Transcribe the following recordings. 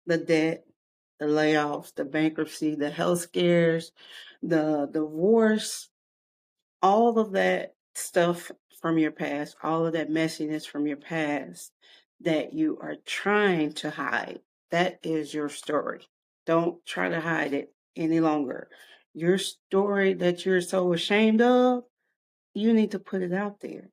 the debt, the layoffs, the bankruptcy, the health scares, the divorce, all of that stuff from your past, all of that messiness from your past that you are trying to hide. That is your story. Don't try to hide it any longer. Your story that you're so ashamed of, you need to put it out there,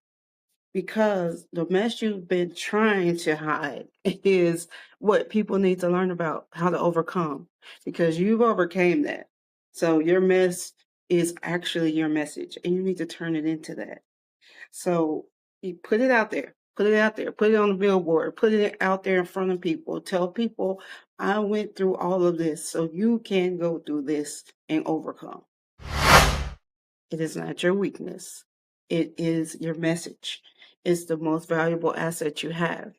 because the mess you've been trying to hide is what people need to learn about, how to overcome, because you've overcame that. So your mess is actually your message, and you need to turn it into that. So you put it out there, put it out there, put it on the billboard, put it out there in front of people. Tell people, I went through all of this, so you can go through this and overcome. It is not your weakness. It is your message. It's the most valuable asset you have.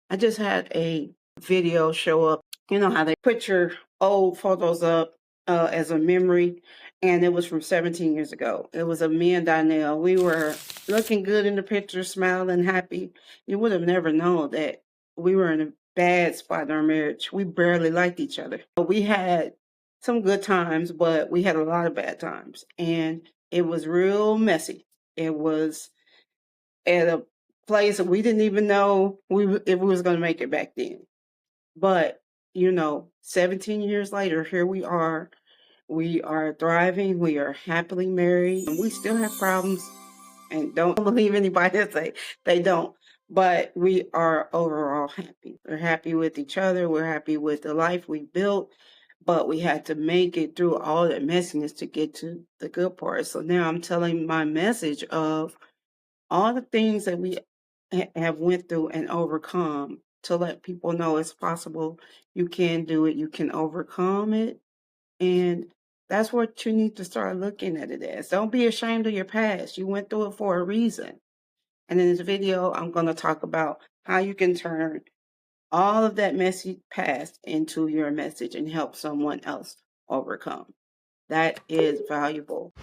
I just had a video show up. You know how they put your old photos up as a memory, and it was from 17 years ago. It was of me and Donnell. We were looking good in the picture, smiling, happy. You would have never known that we were in a bad spot in our marriage. We barely liked each other. We had some good times, but we had a lot of bad times, and it was real messy. It was at a place that we didn't even know if we was going to make it back then. But, 17 years later, here we are. We are thriving. We are happily married. And we still have problems, and don't believe anybody that say they don't. But we are overall happy. We're happy with each other. We're happy with the life we built. But we had to make it through all that messiness to get to the good part. So now I'm telling my message of all the things that we have went through and overcome, to let people know it's possible. You can do it. You can overcome it. And that's what you need to start looking at it as. Don't be ashamed of your past. You went through it for a reason. And in this video, I'm going to talk about how you can turn all of that messy past into your message and help someone else overcome. That is valuable.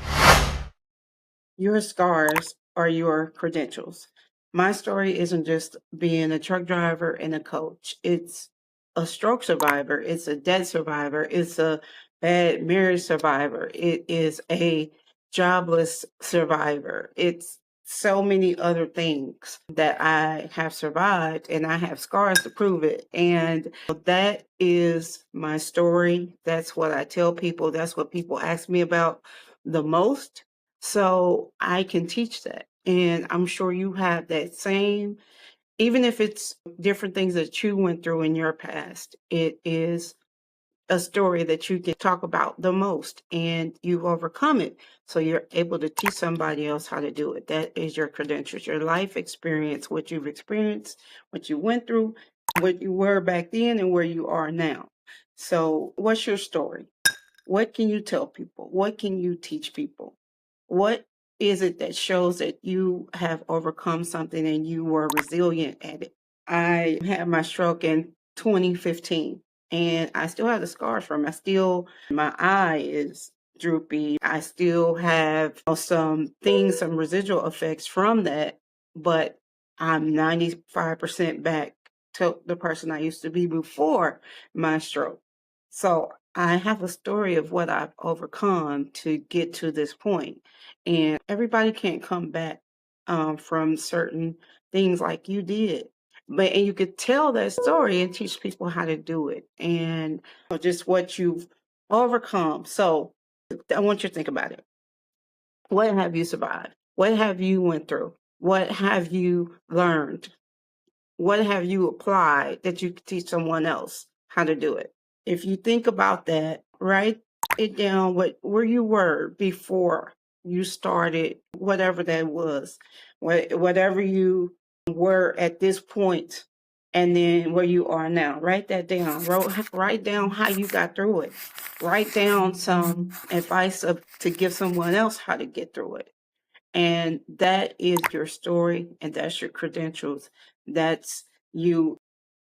Your scars are your credentials. My story isn't just being a truck driver and a coach. It's a stroke survivor. It's a debt survivor. It's a bad marriage survivor. It is a jobless survivor. It's so many other things that I have survived, and I have scars to prove it. And that is my story. That's what I tell people. That's what people ask me about the most. So I can teach that. And I'm sure you have that same, even if it's different things that you went through in your past, it is a story that you can talk about the most, and you've overcome it. So you're able to teach somebody else how to do it. That is your credentials, your life experience, what you've experienced, what you went through, what you were back then, and where you are now. So what's your story? What can you tell people? What can you teach people? What is it that shows that you have overcome something and you were resilient at it? I had my stroke in 2015, and I still have the scars from it. My eye is droopy. I still have some things, some residual effects from that, but I'm 95% back to the person I used to be before my stroke. So I have a story of what I've overcome to get to this point. And everybody can't come back from certain things like you did. And you could tell that story and teach people how to do it, and just what you've overcome. So I want you to think about it. What have you survived? What have you went through? What have you learned? What have you applied that you could teach someone else how to do it? If you think about that, write it down where you were before you started, whatever that was, whatever you were at this point, and then where you are now. Write that down. Write down how you got through it. Write down some advice to give someone else how to get through it. And that is your story, and that's your credentials. That's you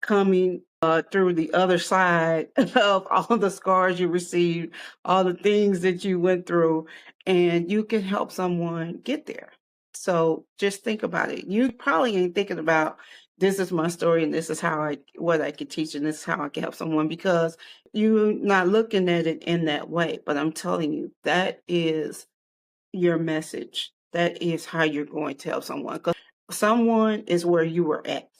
coming through the other side of all the scars you received, all the things that you went through, and you can help someone get there. So just think about it. You probably ain't thinking about this is my story and this is what I could teach and this is how I can help someone, because you're not looking at it in that way. But I'm telling you, that is your message. That is how you're going to help someone. 'Cause someone is where you were at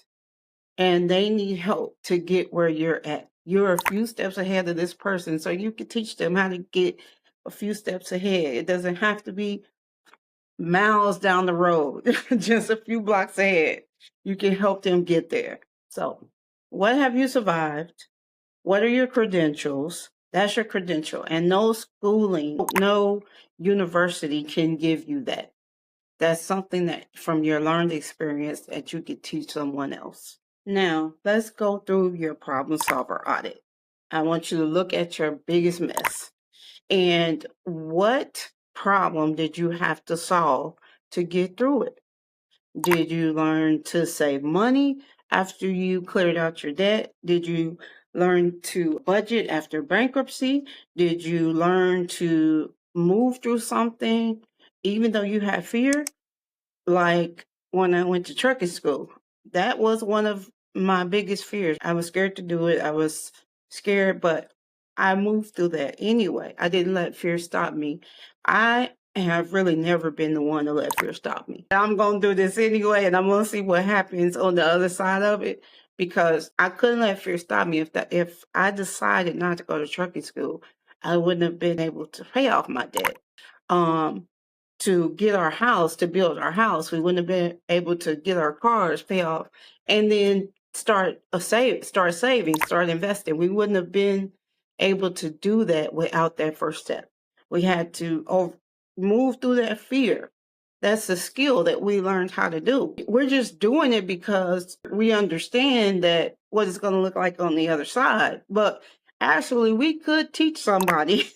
and they need help to get where you're at. You're a few steps ahead of this person, so you can teach them how to get a few steps ahead. It doesn't have to be miles down the road, just a few blocks ahead. You can help them get there. So, what have you survived? What are your credentials? That's your credential. And no schooling, no university can give you that. That's something that from your learned experience that you could teach someone else. Now, let's go through your problem solver audit. I want you to look at your biggest mess and what problem did you have to solve to get through it? Did you learn to save money after you cleared out your debt? Did you learn to budget after bankruptcy? Did you learn to move through something even though you had fear? Like when I went to trucking school, that was one of my biggest fears. I was scared to do it. I was scared, but I moved through that anyway. I didn't let fear stop me. I have really never been the one to let fear stop me. I'm going to do this anyway, and I'm going to see what happens on the other side of it, because I couldn't let fear stop me. If I decided not to go to trucking school, I wouldn't have been able to pay off my debt. To get our house, to build our house. We wouldn't have been able to get our cars, pay off, and then start saving, start investing. We wouldn't have been able to do that without that first step. We had to move through that fear. That's a skill that we learned how to do. We're just doing it because we understand that what it's going to look like on the other side. But actually, we could teach somebody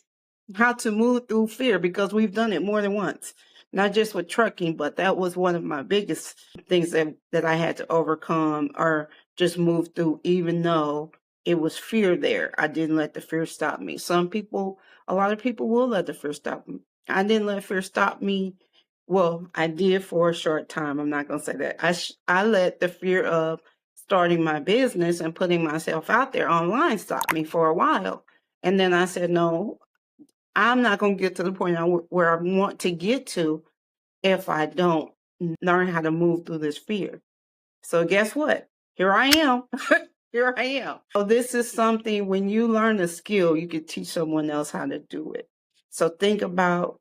how to move through fear, because we've done it more than once, not just with trucking, but that was one of my biggest things that I had to overcome or just move through, even though it was fear there. I didn't let the fear stop me. A lot of people will let the fear stop them. I didn't let fear stop me. Well, I did for a short time. I'm not going to say that. I let the fear of starting my business and putting myself out there online stop me for a while. And then I said, no, I'm not going to get to the point where I want to get to if I don't learn how to move through this fear. So guess what? Here I am. Here I am. So this is something, when you learn a skill, you can teach someone else how to do it. So think about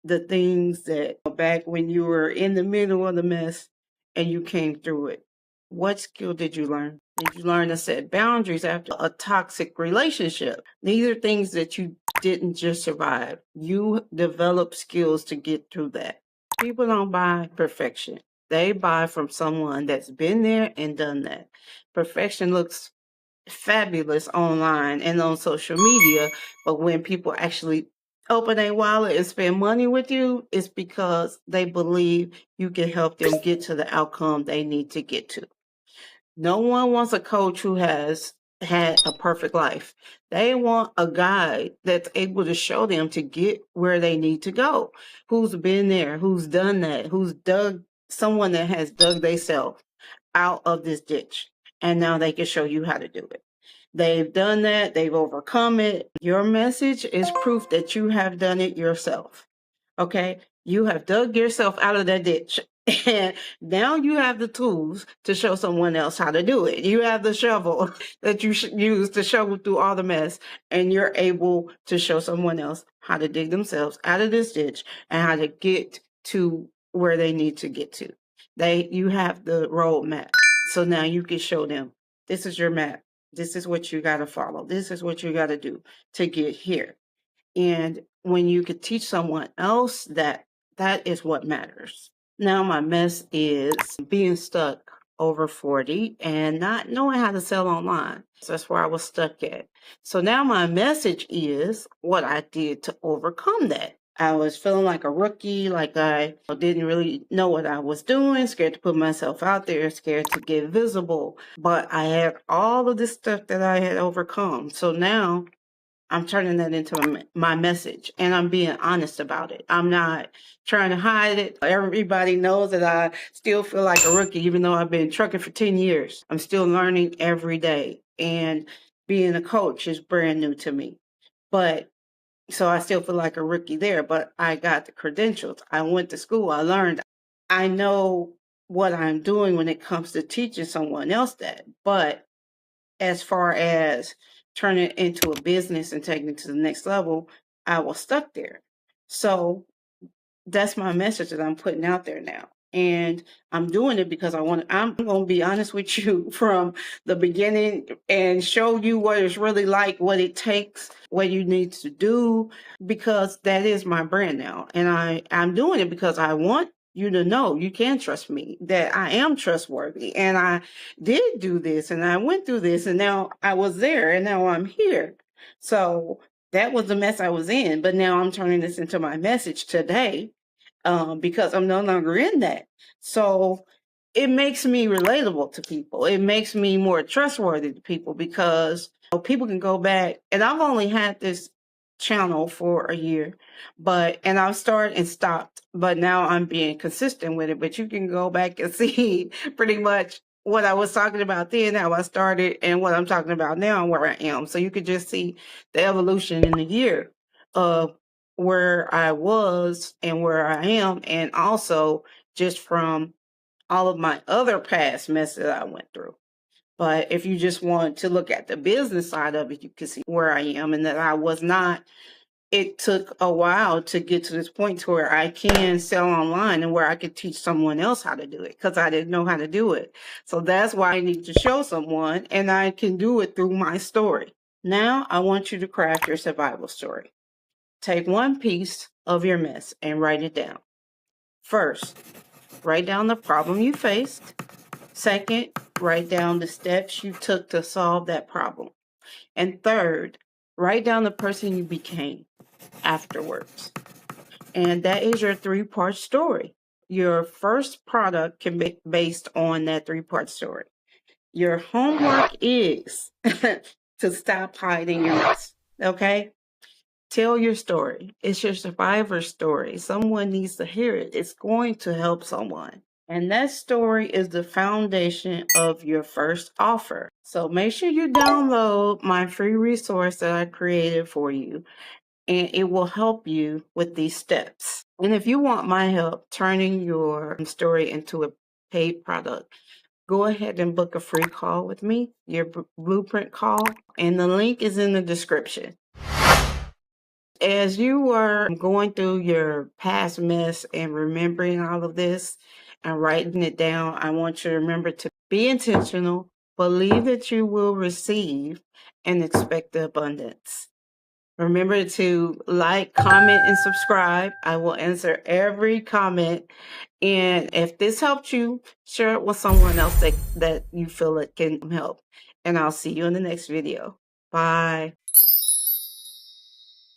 the things that back when you were in the middle of the mess and you came through it. What skill did you learn? Did you learn to set boundaries after a toxic relationship? These are things that you didn't just survive. You develop skills to get through that. People don't buy perfection. They buy from someone that's been there and done that. Perfection looks fabulous online and on social media, but when people actually open a wallet and spend money with you, it's because they believe you can help them get to the outcome they need to get to. No one wants a coach who has had a perfect life. They want a guide that's able to show them to get where they need to go, who's been there, who's done that, someone that has dug themselves out of this ditch, and now they can show you how to do it. They've done that. They've overcome it. Your message is proof that you have done it yourself. Okay? You have dug yourself out of that ditch. And now you have the tools to show someone else how to do it. You have the shovel that you should use to shovel through all the mess, and you're able to show someone else how to dig themselves out of this ditch and how to get to where they need to get to. You have the roadmap. So now you can show them, this is your map. This is what you got to follow. This is what you got to do to get here. And when you could teach someone else that, that is what matters. Now my mess is being stuck over 40 and not knowing how to sell online. So that's where I was stuck at. So now my message is what I did to overcome that. I was feeling like a rookie, like I didn't really know what I was doing, scared to put myself out there, scared to get visible. But I had all of this stuff that I had overcome. So now I'm turning that into my message, and I'm being honest about it. I'm not trying to hide it. Everybody knows that I still feel like a rookie, even though I've been trucking for 10 years. I'm still learning every day, and being a coach is brand new to me. But so I still feel like a rookie there, but I got the credentials. I went to school. I learned. I know what I'm doing when it comes to teaching someone else that. But as far as turning it into a business and taking it to the next level, I was stuck there. So that's my message that I'm putting out there now. And I'm doing it because I'm going to be honest with you from the beginning and show you what it's really like, what it takes, what you need to do, because that is my brand now. And I'm doing it because I want you to know you can trust me, that I am trustworthy. And I did do this and I went through this and now I was there and now I'm here. So that was the mess I was in. But now I'm turning this into my message today, because I'm no longer in that. So it makes me relatable to people. It makes me more trustworthy to people because people can go back, and I've only had this channel for a year, and I've started and stopped, but now I'm being consistent with it. But you can go back and see pretty much what I was talking about then, how I started, and what I'm talking about now, and where I am. So you could just see the evolution in a year of where I was and where I am, and also just from all of my other past mess that I went through. But if you just want to look at the business side of it, you can see where I am and that I was not. It took a while to get to this point to where I can sell online and where I could teach someone else how to do it because I didn't know how to do it. So that's why I need to show someone, and I can do it through my story. Now I want you to craft your survival story. Take one piece of your mess and write it down. First, write down the problem you faced. Second, write down the steps you took to solve that problem. And third, write down the person you became afterwards. And that is your 3-part story. Your first product can be based on that 3-part story. Your homework is to stop hiding your mess. Okay? Tell your story. It's your survivor story. Someone needs to hear it. It's going to help someone. And that story is the foundation of your first offer. So make sure you download my free resource that I created for you, and it will help you with these steps. And if you want my help turning your story into a paid product, go ahead and book a free call with me, your blueprint call, and the link is in the description. As you are going through your past mess and remembering all of this and writing it down, I want you to remember to be intentional, believe that you will receive, and expect the abundance. Remember to like, comment, and subscribe. I will answer every comment. And if this helped you, share it with someone else that you feel it can help. And I'll see you in the next video. Bye.